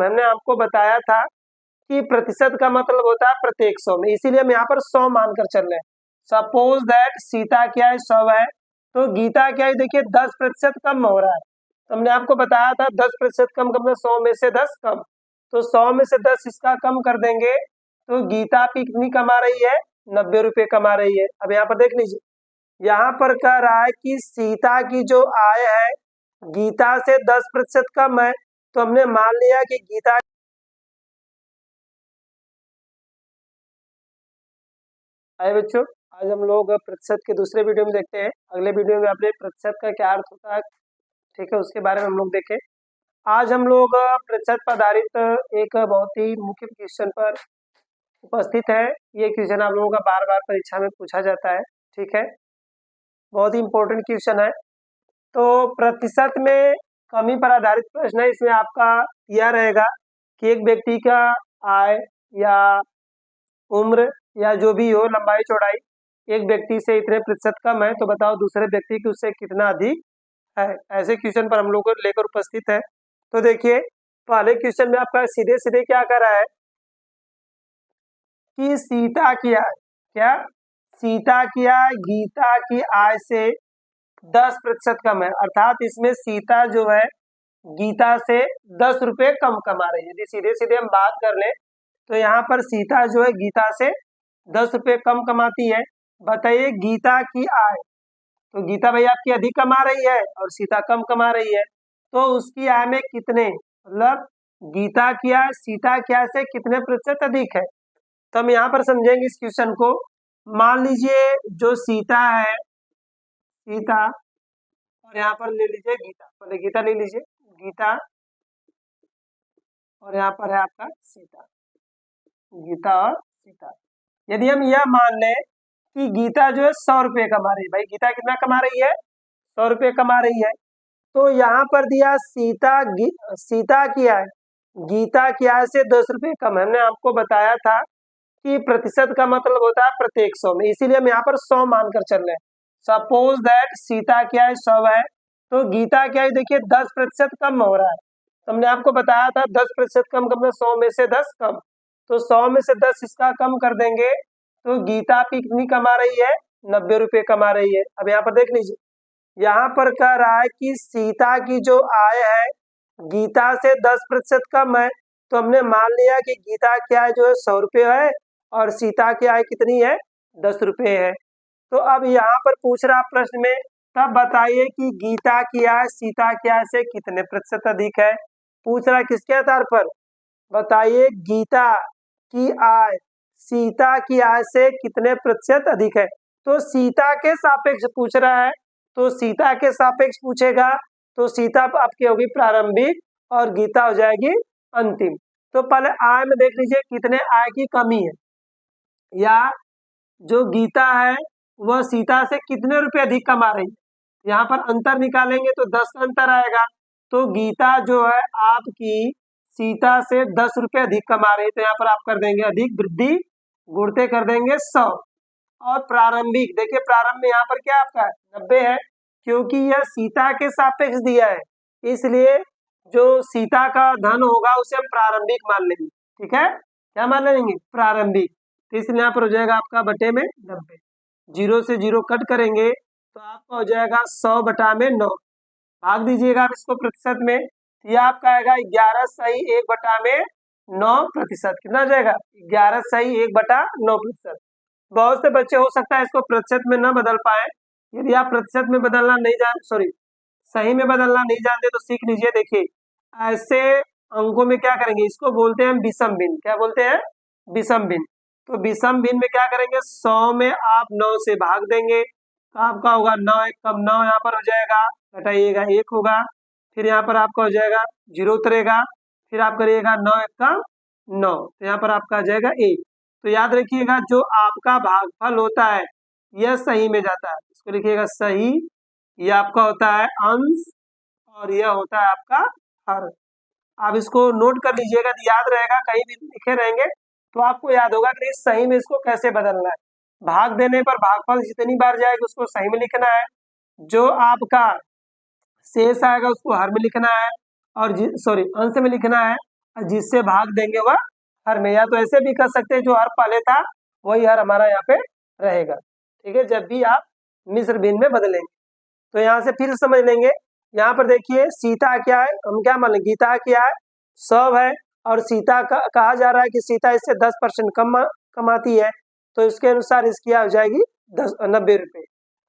कम है। हमने आपको बताया था कि प्रतिशत का मतलब होता है प्रत्येक 100 में, इसीलिए हम यहाँ पर 100 मानकर चल रहे हैं। सपोज दैट सीता क्या है 100 है, तो गीता क्या है देखिए 10% कम हो रहा है। तो हमने आपको बताया था 10% कम करना 100 में से 10 कम, तो 100 में से 10 इसका कम कर देंगे तो गीता की कितनी कमा रही है 90 रुपये कमा रही है। अब यहाँ पर देख लीजिए, यहाँ पर कह रहा है कि सीता की जो आय है गीता से 10% कम है, तो हमने मान लिया कि गीता आए बच्चों। आज हम लोग प्रतिशत के दूसरे वीडियो में देखते हैं, अगले वीडियो में अपने प्रतिशत का क्या अर्थ होता है, ठीक है, उसके बारे में हम लोग देखें। आज हम लोग प्रतिशत पर आधारित एक बहुत ही मुख्य क्वेश्चन पर उपस्थित है। ये क्वेश्चन आप लोगों का बार बार परीक्षा में पूछा जाता है, ठीक है, बहुत ही इंपॉर्टेंट क्वेश्चन है। तो प्रतिशत में कमी पर आधारित प्रश्न है। इसमें आपका यह रहेगा कि एक व्यक्ति का आय या उम्र या जो भी हो लंबाई चौड़ाई एक व्यक्ति से इतने प्रतिशत कम है, तो बताओ दूसरे व्यक्ति की उससे कितना अधिक है। ऐसे क्वेश्चन पर हम लोग लेकर उपस्थित है। तो देखिए पहले क्वेश्चन में आपका सीधे सीधे क्या कर रहा है कि सीता की आय, क्या सीता की आय गीता की आय से 10% कम है, अर्थात इसमें सीता जो है गीता से 10 रुपये कम कमा रही है। यदि सीधे सीधे हम बात कर लें तो यहाँ पर सीता जो है गीता से 10 रुपये कम कमाती है। बताइए गीता की आय, तो गीता भाई आपकी अधिक कमा रही है और सीता कम कमा रही है, तो उसकी आय में कितने, मतलब गीता की आय सीता की आय से कितने प्रतिशत अधिक है। तो हम यहाँ पर समझेंगे इस क्वेश्चन को। मान लीजिए जो सीता है, सीता, और यहाँ पर ले लीजिए गीता, पहले गीता ले लीजिए, गीता, और यहाँ पर है आपका सीता, गीता और सीता। यदि हम यह मान लें कि गीता जो है 100 रुपये कमा रही है, भाई गीता कितना कमा रही है 100 रुपये कमा रही है, तो यहाँ पर दिया सीता की आय गीता की आय से 10 रुपये कम है। हमने आपको बताया था कि प्रतिशत का मतलब होता है प्रत्येक 100 में, इसीलिए हम यहाँ पर 100 मानकर चल रहे हैं। सपोज दैट सीता की आय 100 है, तो गीता की आय देखिए 10% कम हो रहा है। तो हमने आपको बताया था 10% कम करना 100 में से 10 कम, तो 100 में से 10 इसका कम कर देंगे तो गीता की कितनी कमा रही है 90 रुपये कमा रही है। अब यहाँ पर देख लीजिए, यहाँ पर कह रहा है कि सीता की जो आय है गीता से 10% कम है, तो हमने मान लिया कि गीता की आय जो है 100 रुपये है और सीता की आय कितनी है 10 रुपये है। तो अब यहाँ पर पूछ रहा प्रश्न में, तब बताइए कि गीता की आय सीता की आय से कितने प्रतिशत अधिक है। पूछ रहा किसके आधार पर, बताइए गीता की आय सीता की आय से कितने प्रतिशत अधिक है। तो सीता के सापेक्ष पूछ रहा है, तो सीता के सापेक्ष पूछेगा तो सीता आपकी होगी प्रारंभिक और गीता हो जाएगी अंतिम। तो पहले आय में देख लीजिए कितने आय की कमी है, या जो गीता है वह सीता से कितने रुपए अधिक कमा रही है। यहाँ पर अंतर निकालेंगे तो 10 का अंतर आएगा, तो गीता जो है आपकी सीता से 10 रुपये अधिक कमा रही है, तो यहाँ पर आप कर देंगे अधिक वृद्धि गुणते कर देंगे 100, और प्रारंभिक देखिए प्रारंभ में यहाँ पर क्या आपका 90 है, क्योंकि यह सीता के सापेक्ष दिया है, इसलिए जो सीता का धन होगा उसे हम प्रारंभिक मान लेंगे। ठीक है, क्या मान लेंगे प्रारंभिक, तो इसलिए यहाँ पर हो जाएगा आपका बटे में 90, 0 से 0 कट करेंगे तो आपका हो जाएगा 100 बटा में 9, भाग दीजिएगा आप इसको प्रतिशत में, यह आपका आएगा 11 सही 1 बटा में 9%। कितना हो जाएगा 11 सही 1 बटा 9%। बहुत से बच्चे हो सकता है इसको प्रतिशत में न बदल पाए, यदि आप प्रतिशत में बदलना नहीं जान सही में बदलना नहीं जानते तो सीख लीजिए। देखिए ऐसे अंकों में क्या करेंगे, इसको बोलते हैं विषम भिन्न, क्या बोलते हैं विषम भिन्न। तो विषम भिन्न में क्या करेंगे 100 में आप 9 से भाग देंगे तो आपका होगा 9 1 कम 9, यहाँ पर हो जाएगा घटाइएगा 1 होगा, फिर यहाँ पर आपका हो जाएगा 0 उतरेगा, फिर आप करिएगा 9 1 कम 9, तो यहाँ पर आपका आ जाएगा 1। तो याद रखिएगा जो आपका भागफल होता है यह सही में जाता है, इसको लिखिएगा सही, यह आपका होता है अंश और यह होता है आपका हर। आप इसको नोट कर लीजिएगा तो याद रहेगा, कहीं भी लिखे रहेंगे तो आपको याद होगा कि सही में इसको कैसे बदलना है। भाग देने पर भागफल जितनी बार जाएगा उसको सही में लिखना है, जो आपका शेष आएगा उसको हर में लिखना है, और अंश में लिखना है, और जिससे भाग देंगे वह हर में, या तो ऐसे भी कर सकते हैं जो हर पहले था वही हर हमारा यहाँ पे रहेगा। ठीक है, जब भी आप मिश्र भिन्न में बदलेंगे। तो यहाँ से फिर समझ लेंगे, यहाँ पर देखिए सीता क्या है, हम क्या मान लें, गीता क्या है, 100 है, और सीता कहा जा रहा है कि सीता इससे 10% कम कमाती है, तो इसके अनुसार इसकी हो जाएगी 90 रुपये।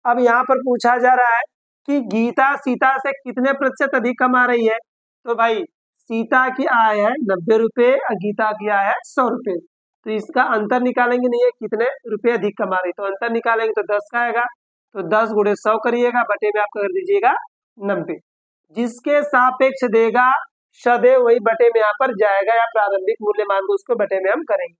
अब यहाँ पर पूछा जा रहा है कि गीता सीता से कितने प्रतिशत अधिक कमा रही है, तो भाई सीता की आय है 90 रुपये और गीता की आय है 100 रुपये, तो इसका अंतर निकालेंगे, नहीं है कितने रुपए अधिक कमा रही, तो अंतर निकालेंगे तो 10 का आएगा, तो 10 गुणे 100 करिएगा, बटे में आप कर दीजिएगा 90। जिसके सापेक्ष देगा सदैव वही बटे में यहाँ पर जाएगा, या प्रारंभिक मूल्य मान को उसको बटे में हम करेंगे।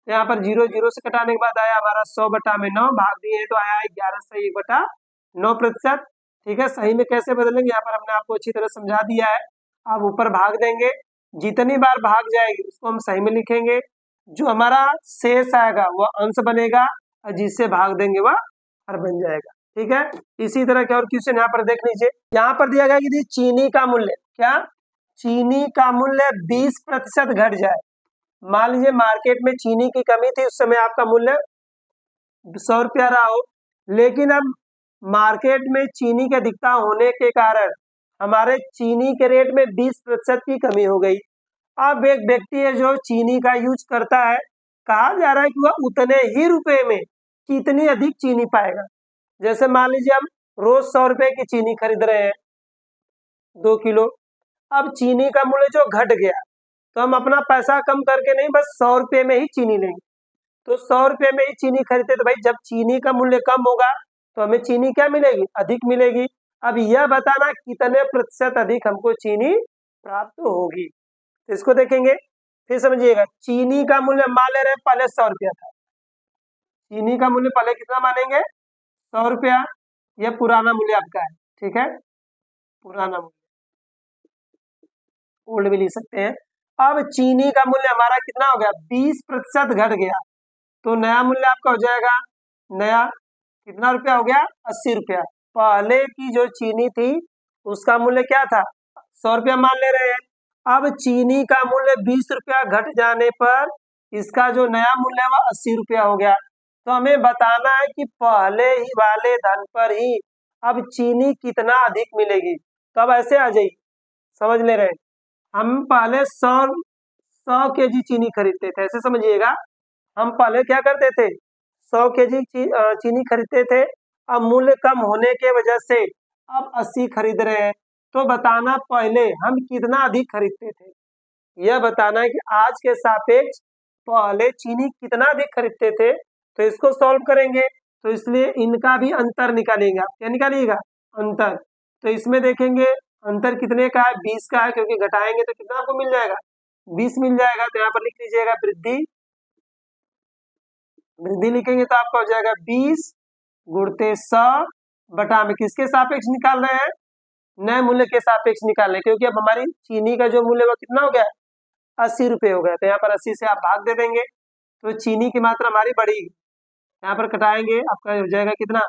तो यहाँ पर 0 0 से कटाने के बाद आया हमारा 100/9, भाग दिए तो आया 11 से 1/9%। ठीक है, सही में कैसे बदलेंगे यहाँ पर हमने आपको अच्छी तरह समझा दिया है। अब ऊपर भाग देंगे, जितनी बार भाग जाएगी उसको हम सही में लिखेंगे, जो हमारा शेष आएगा वह अंश बनेगा, और जिससे भाग देंगे वह हर बन जाएगा। ठीक है, इसी तरह के और क्वेश्चन यहाँ पर देख लीजिए। यहाँ पर दिया गया कि चीनी का मूल्य, क्या चीनी का मूल्य 20% घट जाए। मान लीजिए मार्केट में चीनी की कमी थी, उस समय आपका मूल्य 100 रुपया रहा हो, लेकिन अब मार्केट में चीनी की अधिकता होने के कारण हमारे चीनी के रेट में 20% की कमी हो गई। अब एक व्यक्ति है जो चीनी का यूज करता है, कहा जा रहा है कि वह उतने ही रुपए में कितनी अधिक चीनी पाएगा। जैसे मान लीजिए हम रोज 100 रुपए की चीनी खरीद रहे हैं 2 किलो, अब चीनी का मूल्य जो घट गया तो हम अपना पैसा कम करके नहीं, बस 100 रुपए में ही चीनी लेंगे, तो 100 रुपए में ही चीनी खरीदते, तो भाई जब चीनी का मूल्य कम होगा तो हमें चीनी क्या मिलेगी, अधिक मिलेगी। अब यह बताना कितने प्रतिशत अधिक हमको चीनी प्राप्त होगी, तो इसको देखेंगे, फिर समझिएगा। चीनी का मूल्य मान ले रहे पहले 100 रुपया था, चीनी का मूल्य पहले कितना मानेंगे, 100 रुपया, यह पुराना मूल्य आपका है। ठीक है, पुराना मूल्य, ओल्ड भी लिख सकते हैं। अब चीनी का मूल्य हमारा कितना हो गया, 20% घट गया, तो नया मूल्य आपका हो जाएगा, नया कितना रुपया हो गया, 80 रुपया। पहले की जो चीनी थी उसका मूल्य क्या था, 100 रुपया मान ले रहे हैं। अब चीनी का मूल्य 20 रुपया घट जाने पर इसका जो नया मूल्य है वह 80 रुपया हो गया। तो हमें बताना है कि पहले ही वाले धन पर ही अब चीनी कितना अधिक मिलेगी। तो अब ऐसे आ जाइए, समझ ले रहे हैं, हम पहले 100 केजी चीनी खरीदते थे, ऐसे समझिएगा, हम पहले क्या करते थे, 100 केजी चीनी खरीदते थे, अब मूल्य कम होने के वजह से अब 80 खरीद रहे हैं। तो बताना पहले हम कितना अधिक खरीदते थे, यह बताना है कि आज के सापेक्ष पहले चीनी कितना अधिक खरीदते थे। तो इसको सॉल्व करेंगे, तो इसलिए इनका भी अंतर निकालेंगे। आप क्या निकालिएगा, अंतर। तो इसमें देखेंगे अंतर कितने का है, 20 का है, क्योंकि घटाएंगे तो कितना आपको मिल जाएगा, 20 मिल जाएगा। तो यहाँ पर लिख लीजिएगा वृद्धि, वृद्धि लिखेंगे तो आपका हो जाएगा 20 गुणते 100 में किसके सापेक्ष निकाल रहे हैं, नए मूल्य के सापेक्ष निकाल रहे हैं, क्योंकि अब हमारी चीनी का जो मूल्य वो कितना हो गया, 80 रुपये हो गया। तो यहाँ पर 80 से आप भाग दे देंगे, तो चीनी की मात्रा हमारी बढ़ेगी। यहाँ पर कटाएंगे, आपका हो जाएगा कितना,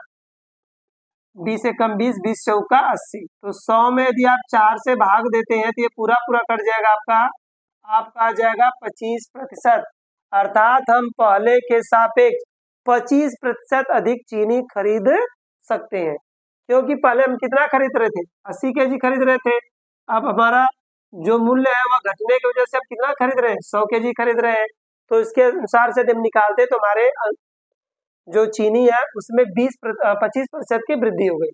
20 से कम 20, 20 चौका 80। तो 100 में यदि आप 4 से भाग देते हैं तो ये पूरा पूरा कट जाएगा आपका आ जाएगा 25%। अर्थात हम पहले के सापेक्ष 25% अधिक चीनी खरीद सकते हैं, क्योंकि पहले हम कितना खरीद रहे थे, 80 केजी खरीद रहे थे। अब हमारा जो मूल्य है वह घटने की वजह से अब कितना खरीद रहे हैं, 100 केजी खरीद रहे हैं। तो इसके अनुसार से हम निकालते तो हमारे जो चीनी है उसमें 25% की वृद्धि हो गई।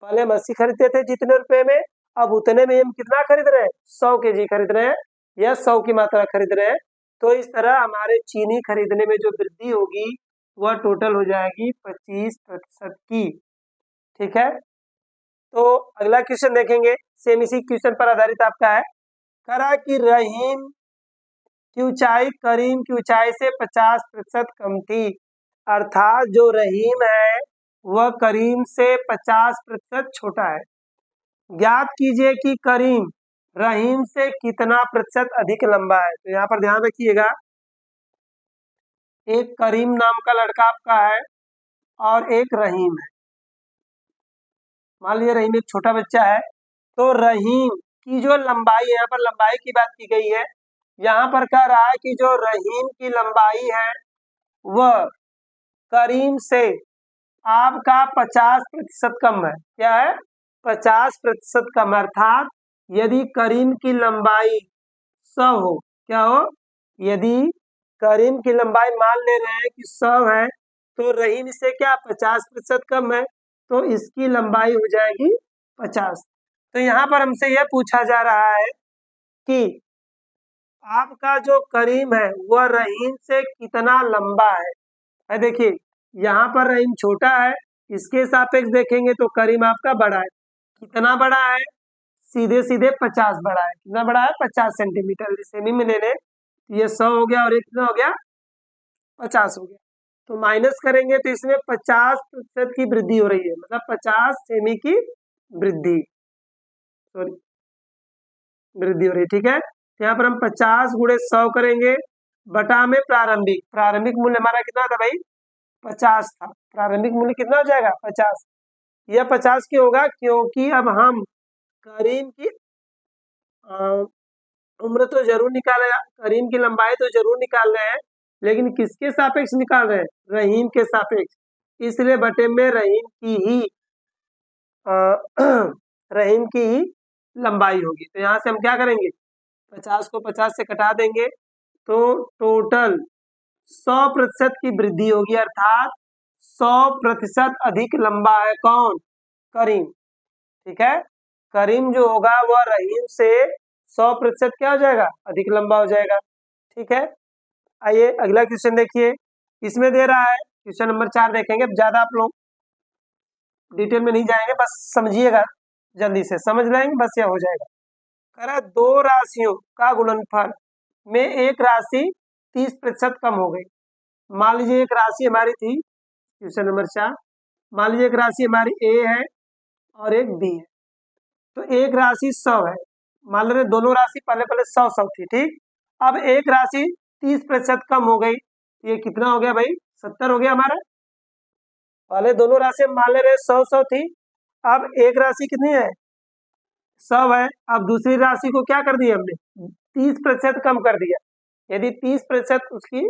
पहले हम 80 खरीदते थे जितने रुपए में, अब उतने में हम कितना खरीद रहे हैं, 100 केजी खरीद रहे हैं, या 100 की मात्रा खरीद रहे हैं। तो इस तरह हमारे चीनी खरीदने में जो वृद्धि होगी वह टोटल हो जाएगी 25% की। ठीक है, तो अगला क्वेश्चन देखेंगे, सेम इसी क्वेश्चन पर आधारित आपका है। करा कि रहीम की ऊंचाई करीम की ऊंचाई से 50% कम थी, अर्थात जो रहीम है वह करीम से 50% छोटा है। ज्ञात कीजिए कि करीम रहीम से कितना प्रतिशत अधिक लंबा है। तो यहाँ पर ध्यान रखिएगा, एक करीम नाम का लड़का आपका है और एक रहीम है। मान लीजिए रहीम एक छोटा बच्चा है, तो रहीम की जो लंबाई है, यहाँ पर लंबाई की बात की गई है, यहाँ पर कह रहा है कि जो रहीम की लंबाई है वह करीम से आपका 50% कम है। क्या है? 50% कम, अर्थात यदि करीम की लंबाई 100 हो, क्या हो? यदि करीम की लंबाई मान ले रहे हैं कि 100 है, तो रहीम से क्या 50% कम है, तो इसकी लंबाई हो जाएगी 50। तो यहाँ पर हमसे यह पूछा जा रहा है कि आपका जो करीम है वह रहीम से कितना लंबा है। देखिए यहाँ पर रहीम छोटा है, इसके सापेक्ष देखेंगे तो करीम आपका बड़ा है। कितना बड़ा है? सीधे सीधे 50 बड़ा है। कितना बड़ा है? 50 सेंटीमीटर। सेमी में ले लें, ये 100 हो गया और ये कितना हो गया? 50 हो गया। तो माइनस करेंगे तो इसमें 50% की वृद्धि हो रही है, मतलब 50 सेमी की वृद्धि, सॉरी वृद्धि हो रही है। ठीक है, तो यहाँ पर हम 50 गुणे 100 करेंगे, बटा में प्रारंभिक मूल्य हमारा कितना था भाई? 50 था। प्रारंभिक मूल्य कितना हो जाएगा? 50। यह 50 क्यों होगा? क्योंकि अब हम करीम की उम्र तो जरूर निकाल रहे हैं, करीम की लंबाई तो जरूर निकाल रहे हैं, लेकिन किसके सापेक्ष निकाल रहे हैं? रहीम के सापेक्ष। इसलिए बटे में रहीम की ही रहीम की ही लंबाई होगी। तो यहाँ से हम क्या करेंगे? 50 को 50 से कटा देंगे, तो टोटल 100% की वृद्धि होगी, अर्थात 100% अधिक लंबा है कौन? करीम। ठीक है, करीम जो होगा वह रहीम से 100% क्या हो जाएगा? अधिक लंबा हो जाएगा। ठीक है, आइए अगला क्वेश्चन देखिए। इसमें दे रहा है क्वेश्चन नंबर 4 देखेंगे। ज्यादा आप लोग डिटेल में नहीं जाएंगे, बस समझिएगा, जल्दी से समझ लेंगे, बस यह हो जाएगा। कह रहा है दो राशियों का गुणनफल में एक राशि 30% कम हो गई। मान लीजिए एक राशि हमारी थी, क्वेश्चन नंबर 4, मान लीजिए एक राशि हमारी ए है और एक बी है। तो एक राशि 100 है, मान लो दोनों राशि पहले पहले 100 थी। ठीक, अब एक राशि 30% कम हो गई, ये कितना हो गया भाई? 70 हो गया हमारा। पहले दोनों राशि मान ले रहे 100 थी, अब एक राशि कितनी है? 100 है। अब दूसरी राशि को क्या कर दिया हमने? 30% कम कर दिया। यदि 30% उसकी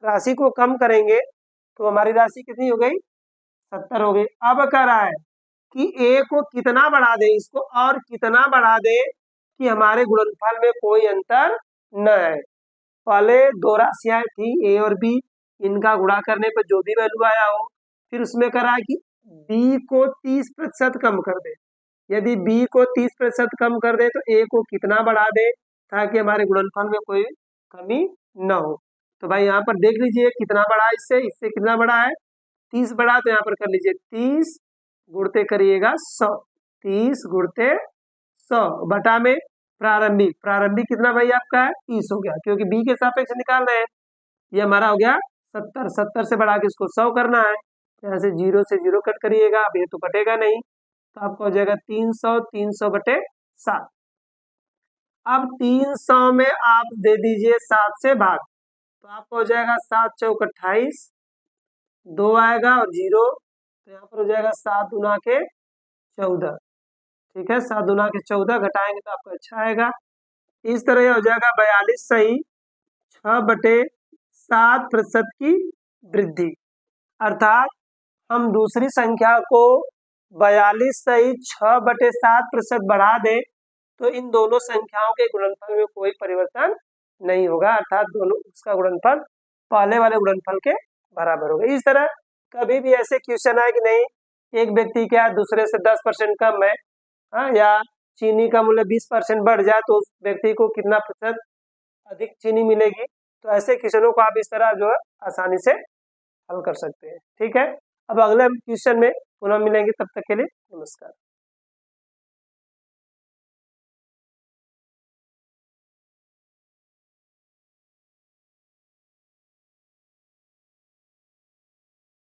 राशि को कम करेंगे तो हमारी राशि कितनी हो गई? 70 हो गई। अब कह रहा है कि ए को कितना बढ़ा दे, इसको और कितना बढ़ा दे कि हमारे गुणनफल में कोई अंतर न आए। पहले दो राशियां थी ए और बी, इनका गुणा करने पर जो भी वैल्यू आया हो, फिर उसमें कह रहा है कि बी को 30% कम कर दे। यदि बी को 30% कम कर दे तो ए को कितना बढ़ा दे ताकि हमारे गुणनफल में कोई कमी न हो। तो भाई यहाँ पर देख लीजिए कितना बड़ा है, इससे इससे कितना बड़ा है? 30 बड़ा। तो यहाँ पर कर लीजिए 30 गुणते करिएगा 100, 30 गुणते 100 बटा में प्रारंभिक कितना भाई आपका है? 30 हो गया, क्योंकि बी के सापेक्ष निकाल रहे हैं। ये हमारा हो गया 70, 70 से बढ़ा के इसको 100 करना है। यहाँ से 0 से 0 कट करिएगा, अब ये तो कटेगा नहीं, तो आपको हो जाएगा 300, 300 बटे 7। अब 300 में आप दे दीजिए 7 से भाग, तो आपको हो जाएगा 7 चौक 28, 2 आएगा और 0, तो यहाँ पर हो जाएगा 7 दूना के 14। ठीक है, 7 दूना के 14 घटाएंगे तो आपको अच्छा आएगा। इस तरह हो जाएगा 42 सही 6/7% की वृद्धि। अर्थात हम दूसरी संख्या को 42 सही 6/7% बढ़ा दें तो इन दोनों संख्याओं के गुणनफल में कोई परिवर्तन नहीं होगा, अर्थात दोनों उसका गुणनफल पहले वाले गुणनफल के बराबर होगा। इस तरह कभी भी ऐसे क्वेश्चन आए कि नहीं एक व्यक्ति क्या दूसरे से 10% कम है, या चीनी का मूल्य 20% बढ़ जाए तो उस व्यक्ति को कितना प्रतिशत अधिक चीनी मिलेगी। तो ऐसे क्वेश्चनों को आप इस तरह जो है आसानी से हल कर सकते हैं। ठीक है, अब अगले क्वेश्चन में पुनः मिलेंगे, तब तक के लिए नमस्कार।